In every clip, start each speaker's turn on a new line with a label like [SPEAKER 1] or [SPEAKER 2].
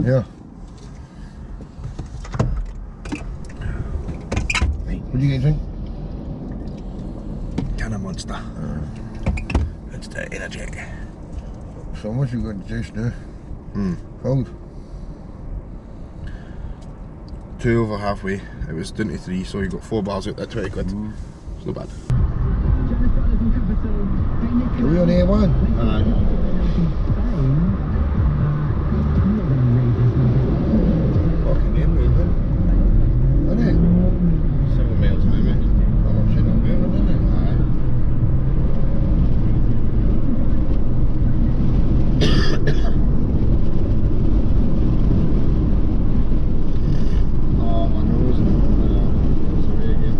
[SPEAKER 1] Yeah.
[SPEAKER 2] Right.
[SPEAKER 1] What do you get drink?
[SPEAKER 2] Can of Monster. It's the energy.
[SPEAKER 1] So much you got to juice now. Cold.
[SPEAKER 2] 2 over halfway. It was down to 3, so you got 4 bars out there, 20 quid. It's not bad.
[SPEAKER 1] Are we on A1?
[SPEAKER 2] Aye.
[SPEAKER 1] Fucking hell, moving. Isn't it?
[SPEAKER 2] 7 miles an hour, mate.
[SPEAKER 1] I'm sitting on moving, isn't it?
[SPEAKER 2] Oh, my nose. It's away again.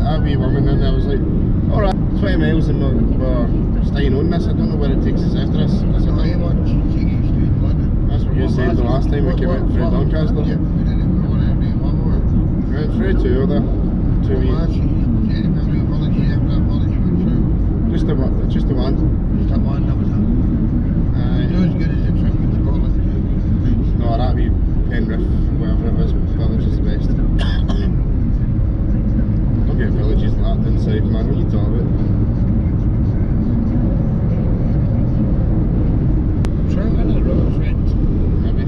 [SPEAKER 2] That wee woman in there was like, alright, 20 miles and we're staying on this. I don't know where it takes us after this.
[SPEAKER 1] That's what
[SPEAKER 2] you said the last time we came out through Doncaster.
[SPEAKER 1] Yeah, we didn't even want to name one more.
[SPEAKER 2] We went through 2 other. 2 wee. Just the one.
[SPEAKER 1] Just that one, that was it.
[SPEAKER 2] Aye.
[SPEAKER 1] Not as good as the trip in Scotland.
[SPEAKER 2] No, that wee Penrith, whatever it was, village is the best. Don't get villages like that inside, man. What are you talking about?
[SPEAKER 1] Try another road, friend.
[SPEAKER 2] Maybe.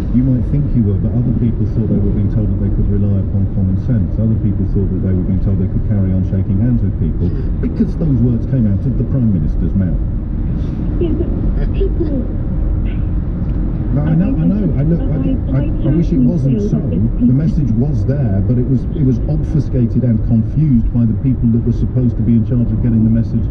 [SPEAKER 3] You might think you were, but other people thought they were being told that they could rely upon common sense. Other people thought that they were being told they could carry on shaking hands with people because those words came out of the Prime Minister's mouth.
[SPEAKER 4] Yeah, but people...
[SPEAKER 3] No, I wish it wasn't so. The message was there, but it was obfuscated and confused by the people that were supposed to be in charge of getting the message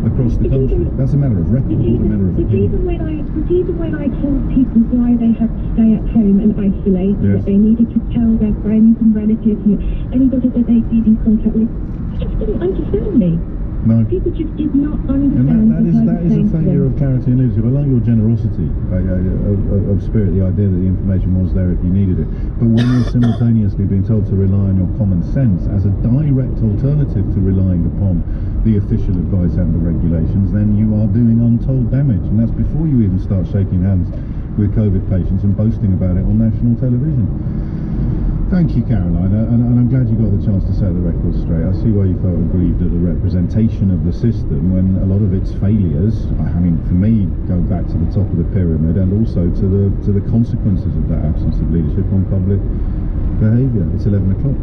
[SPEAKER 3] across the country. That's a matter of record, not a matter of opinion.
[SPEAKER 4] Even when I told people why they had to stay at home and isolate,
[SPEAKER 3] Yes.
[SPEAKER 4] that they needed to tell their friends and relatives and anybody that they'd been in contact with, they just didn't understand me.
[SPEAKER 3] No.
[SPEAKER 4] People just did not
[SPEAKER 3] And
[SPEAKER 4] understand.
[SPEAKER 3] that is a failure of character and leadership. I like your generosity of spirit, the idea that the information was there if you needed it. But when you're simultaneously being told to rely on your common sense as a direct alternative to relying upon the official advice and the regulations, then you are doing untold damage. And that's before you even start shaking hands with COVID patients and boasting about it on national television. Thank you, Caroline, and I'm glad you got the chance to set the record straight. I see why you felt aggrieved at the representation of the system when a lot of its failures, I mean, for me, go back to the top of the pyramid and also to the consequences of that absence of leadership on public behaviour. It's 11 o'clock.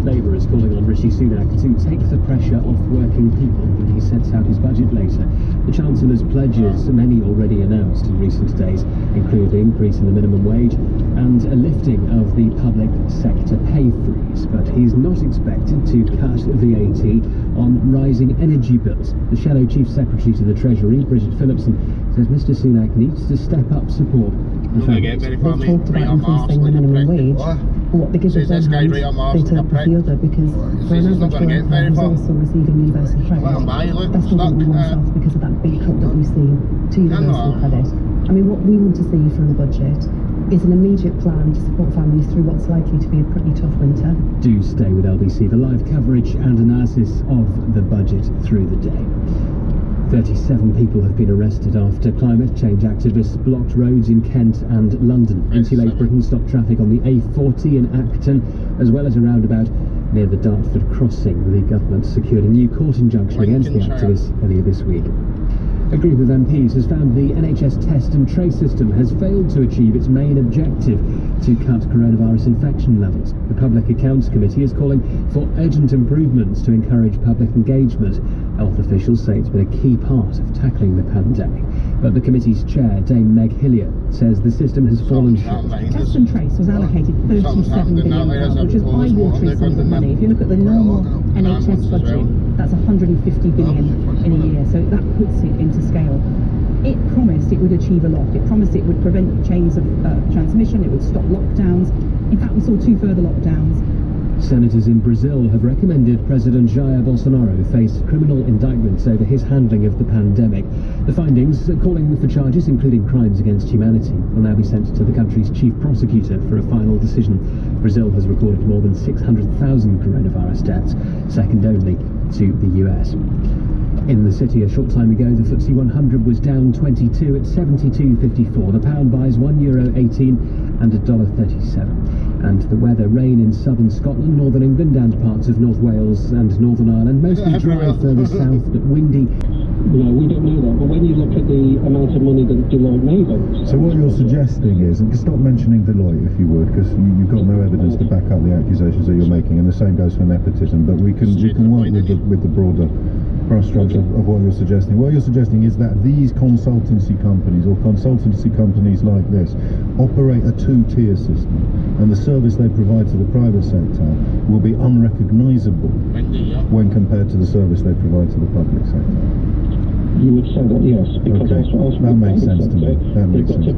[SPEAKER 5] Labour is calling on Rishi Sunak to take the pressure off working people when he sets out his budget later. The Chancellor's pledges, many already announced in recent days, include the increase in the minimum wage and a lifting of the public sector pay freeze, but he's not expected to cut VAT on rising energy bills. The Shadow Chief Secretary to the Treasury, Bridget Phillipson, says Mr Sunak needs to step up support.
[SPEAKER 2] We've
[SPEAKER 6] talked about increasing the minimum wage, but what they give with one hand, they take with the other, because for an average worker who's also receiving universal credit, that's not going to be worse off because of that big cut that we've seen to universal credit. I mean, what we want to see from the budget is an immediate plan to support families through what's likely to be a pretty tough winter.
[SPEAKER 5] Do stay with LBC for live coverage and analysis of the budget through the day. 37 people have been arrested after climate change activists blocked roads in Kent and London. Insulate Britain stopped traffic on the A40 in Acton, as well as a roundabout near the Dartford crossing. The government secured a new court injunction against the activists earlier this week. A group of MPs has found the NHS test and trace system has failed to achieve its main objective to cut coronavirus infection levels. The Public Accounts Committee is calling for urgent improvements to encourage public engagement. Health officials say it's been a key part of tackling the pandemic. But the committee's chair, Dame Meg Hillier, says the system has fallen short.
[SPEAKER 4] Test and trace was allocated £37 billion, which is eye-watering sums of money. If you look at the normal NHS budget, that's 150 billion in a year, so that puts it into scale. It promised it would achieve a lot. It promised it would prevent chains of transmission, it would stop lockdowns. In fact, we saw 2 further lockdowns.
[SPEAKER 5] Senators in Brazil have recommended President Jair Bolsonaro face criminal indictments over his handling of the pandemic. The findings, calling for charges including crimes against humanity, will now be sent to the country's chief prosecutor for a final decision. Brazil has recorded more than 600,000 coronavirus deaths, second only to the US. In the city a short time ago, the FTSE 100 was down 22 at 72.54. The pound buys €1.18 and $1.37. And the weather: rain in southern Scotland, northern England and parts of North Wales and Northern Ireland. Mostly dry further south but windy.
[SPEAKER 6] No, we don't know that, but when you look at the amount of money that Deloitte made on this...
[SPEAKER 3] So what you're suggesting is, and stop mentioning Deloitte if you would, because you've got no evidence to back up the accusations that you're making, and the same goes for nepotism, but we can work with the broader brush strokes of what you're suggesting. What you're suggesting is that these consultancy companies, or consultancy companies like this, operate a 2-tier system, and the service they provide to the private sector will be unrecognisable when compared to the service they provide to the public sector.
[SPEAKER 6] You would say that, yes, because also
[SPEAKER 3] that makes sense to me. They've got to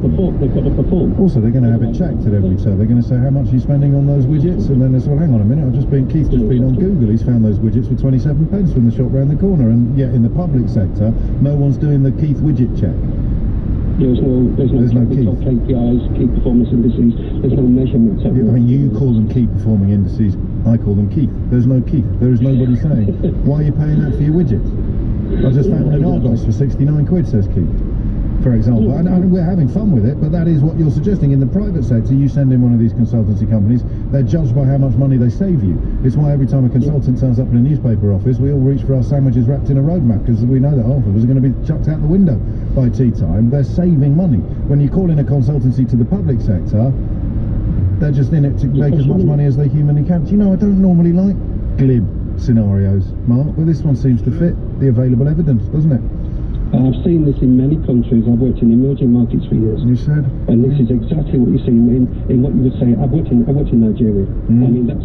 [SPEAKER 3] perform. Also, they're going to have it checked at every turn. They're going to say how much are you spending on those widgets, and then they say, well, hang on a minute, Keith just been on Google, he's found those widgets for 27 pence from the shop round the corner, and yet in the public sector, no one's doing the Keith widget check.
[SPEAKER 6] There's no KPIs, key performance indices. There's no measurement.
[SPEAKER 3] I mean, you call them key performing indices. I call them Keith. There's no Keith. There is nobody saying, why are you paying that for your widgets? I just found an Argos for 69 quid, says Keith, for example. And we're having fun with it, but that is what you're suggesting. In the private sector, you send in one of these consultancy companies, they're judged by how much money they save you. It's why every time a consultant turns up in a newspaper office, we all reach for our sandwiches wrapped in a road map, because we know that half of us are going to be chucked out the window by tea time. They're saving money. When you call in a consultancy to the public sector, they're just in it to make as much money as they humanly can. Do you know, I don't normally like glib scenarios, Mark, but this one seems to fit the available evidence, doesn't it?
[SPEAKER 7] I've seen this in many countries. I've worked in emerging markets for years.
[SPEAKER 3] You said?
[SPEAKER 7] And this is exactly what you see in what you would say. I've worked in Nigeria. I mean, that's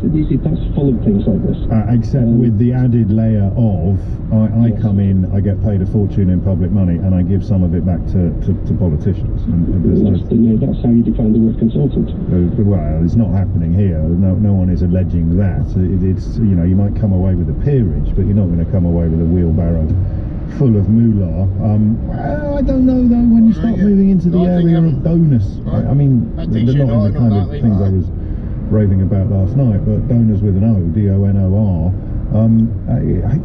[SPEAKER 7] full of things like this.
[SPEAKER 3] Except with the added layer of, I come in, I get paid a fortune in public money, and I give some of it back to politicians.
[SPEAKER 7] That's how you define the word consultant.
[SPEAKER 3] Well, it's not happening here. No one is alleging that. It's, you know, you might come away with a peerage, but you're not going to come away with a wheelbarrow full of moolah. Well, I don't know though, when you start moving into the area of donors. I mean, they're not in the kind of things I was raving about last night, but donors with an O, D-O-N-O-R.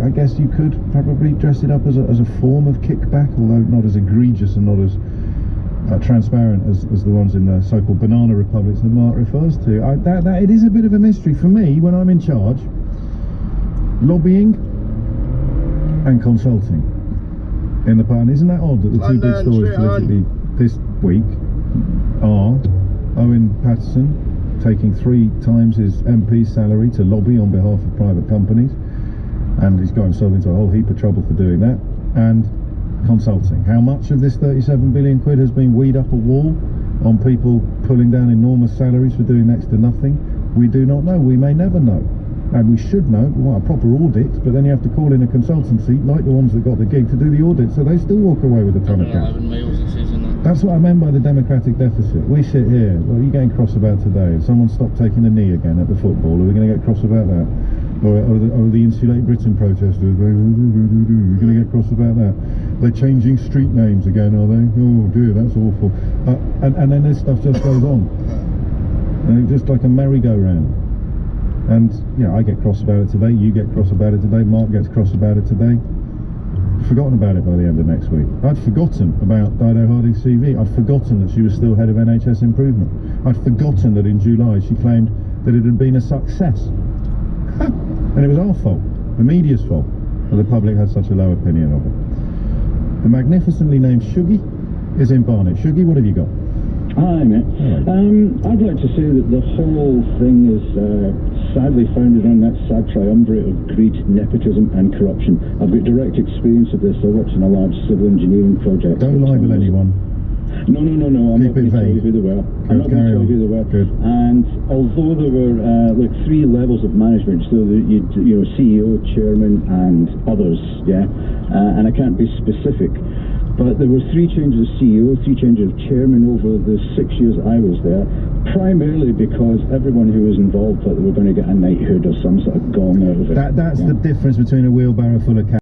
[SPEAKER 3] I guess you could probably dress it up as a form of kickback, although not as egregious and not as transparent as the ones in the so-called banana republics that Mark refers to. That it is a bit of a mystery for me when I'm in charge. Lobbying and consulting in the pan. Isn't that odd that the two big stories politically this week are Owen Paterson taking 3 times his MP's salary to lobby on behalf of private companies, and he's got himself into a whole heap of trouble for doing that, and consulting. How much of this 37 billion quid has been weed up a wall on people pulling down enormous salaries for doing next to nothing? We do not know. We may never know. And we should know. We want a proper audit, but then you have to call in a consultancy like the ones that got the gig to do the audit, so they still walk away with a ton of cash. That's what I meant by the democratic deficit. We sit here, what are you getting cross about today? Someone stopped taking the knee again at the football. Are we going to get cross about that? Or the Insulate Britain protesters, we're going to get cross about that? They're changing street names again, are they? Oh dear, that's awful. And then this stuff just goes on. Just like a merry-go-round. And, you know, I get cross about it today, you get cross about it today, Mark gets cross about it today. Forgotten about it by the end of next week. I'd forgotten about Dido Harding's CV. I'd forgotten that she was still head of NHS Improvement. I'd forgotten that in July she claimed that it had been a success. And it was our fault, the media's fault, that the public had such a low opinion of it. The magnificently named Shuggy is in Barnet. Shuggy, what have you got?
[SPEAKER 7] Hi, mate. I'd like to say that the whole thing is sadly founded on that sad triumvirate of greed, nepotism and corruption. I've got direct experience of this. I worked on a large civil engineering project.
[SPEAKER 3] Don't libel anyone.
[SPEAKER 7] No. I'm not going to tell you who they were. I'm not going to tell you who they were.
[SPEAKER 3] Good.
[SPEAKER 7] And although there were like 3 levels of management, so that you know, CEO, chairman and others, yeah, and I can't be specific, but there were 3 changes of CEO, 3 changes of chairman over the 6 years I was there, primarily because everyone who was involved thought they were going to get a knighthood or some sort of gong out of it.
[SPEAKER 3] That's the difference between a wheelbarrow full of cash